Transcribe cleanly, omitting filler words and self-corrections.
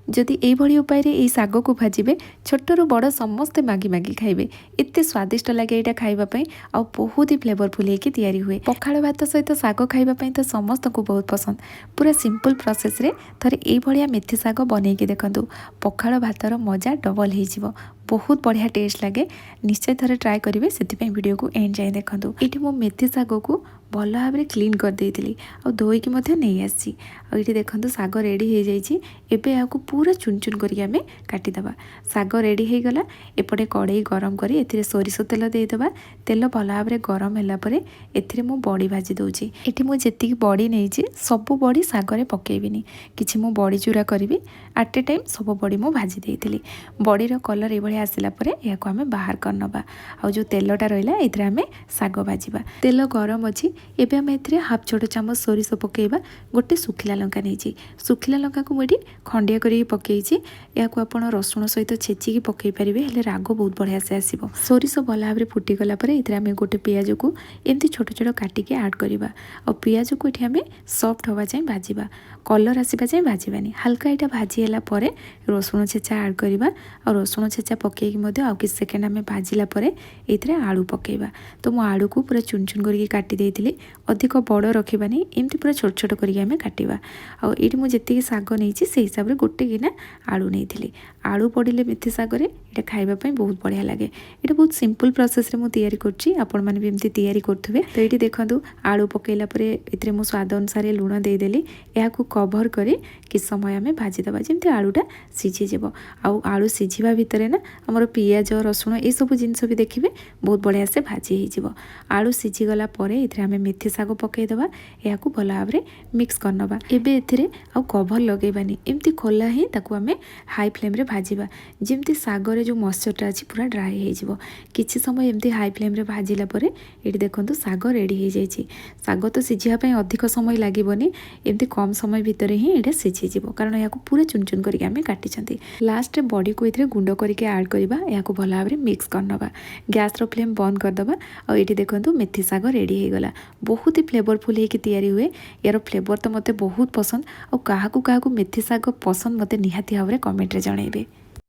जदि एभली उपाय ये साग को भाजिबे छोटरू बड़ समस्ते मागी मागी खाइबे। एते स्वादिष्ट लगे यहाँ खाइबापी आ बहुत ही फ्लेवरफुल होकर तैयारी हुए। पखाड़ भात सहित साग खाइबापी तो समस्त को बहुत पसंद। पूरा सिंपल प्रोसेस रे थरे ए भलिया मेथी साग बनैकी देखंतु। पखाड़ भातर मजा डबल हो बहुत बढ़िया टेस्ट लगे। निश्चय थरे ट्राए करेंगे से वीडियो को एंड जाए देखो। ये मो मेथी साग को भल भाव में क्लीन कर देती और धोईकी नहीं आसी। ये देखो साग रेडी हो जाइए। एबे आपको पूरा चुन चुन करके आम काटिदेबा। साग रेडी हो गला। एपटे कड़े गरम करी एथिरे सोरिष तेल देदेबा। तेल भल भाव में गरम होगापर एथिरे मु बड़ी भाजी दूची। ये मुझे बड़ी नहीं सब बड़ी सागरे पकेबिनी किसी मु बड़ी चूरा करी एट ए टाइम सब बड़ी मु भाजी देती। बड़ीर कलर ये आसला या आम बाहर करनबा। आ जो तेलटा रहा ये आम साग भाजवा। तेल गरम अच्छी एबे आम ए हाफ छोट चामच सोरिष पकेबा। गोटे सुखिला लंका नहीं सुखिला लंका को मुझे खंडिया कर पकई। या रसुण सहित छेचिकी पकई पारे हेल्ले राग बहुत बढ़िया से आसो। सोरिष भल भाव में फुटीगला आम गोटे पियाज को एमती छोट छोट काटिक आड करवा। और पियाज को ये आम सफ्ट हवा जाए भाजवा। कलर आसवा जाए भाजवानी। हल्का यहाँ भाजीला रसुण छेचा आड करवा। और रसुण छेचा पकईकी आ कि सेकेंड आम भाजिला ये आलू पकईवा। तो मु आलू को पूरा चुन चुन करके काटी देइतिली। अधिक बड़ रखबानी एमती पूरा छोट छोट करके आम काटिवा। आ ये मुझे साग नहीं से हिसाब से गोटे गिना आलू नहीं। आलू पड़े मेथी सागर ये खाइबापी बहुत बढ़िया लगे। ये बहुत सिंपल प्रोसेस रे मु तैयारी करछि। आपण माने भी एमती तैयारी करथुबे। तो ये देखंतु आलू पकेला परे एतरे मु स्वाद अनुसार लुण दे देली। या को कवर करी कि समय आम भाजीदेवा जमती आलूटा सीझी जीव। आलू सीझा भितर ना आमर पियाज रसुण ये सब जिनस भी देखिए बहुत बढ़िया से भाजी हो। आलू सीझीगला ये आम मेथी साग पकईदेवा। या को भल भाव में मिक्स करनबा। एबे एथिरे आ कवर लगेबानी एमती खोला ही ताकू आम हाई फ्लेम रे भाजीबा। जेमती सागर जो मॉइस्चरटा अच्छी पूरा ड्राई हो। किछि समय एमती हाई फ्लेम रे भाजिला परे ये देखंतु साग रेडी हो जाइए। साग तो सीझापी अधिक समय लागबनी एमती कम समय भितर ही ये सीझीज कारण या पूरा चुन चुन करके आम काटी। लास्ट बड़ी को ये गुंड करके आड करवा। या भल भाव में मिक्स करनबा। गैस रो फ्लेम बंद करदबा। और ये देखंतु मेथी साग रेडी हो गला। बहुत ही फ्लेवरफुल होकर तैयारी हुए। यार फ्लेवर तो मते बहुत पसंद। और क्या मेथी साग पसंद मते निहाती भाव में कमेंट रे जणाइबे।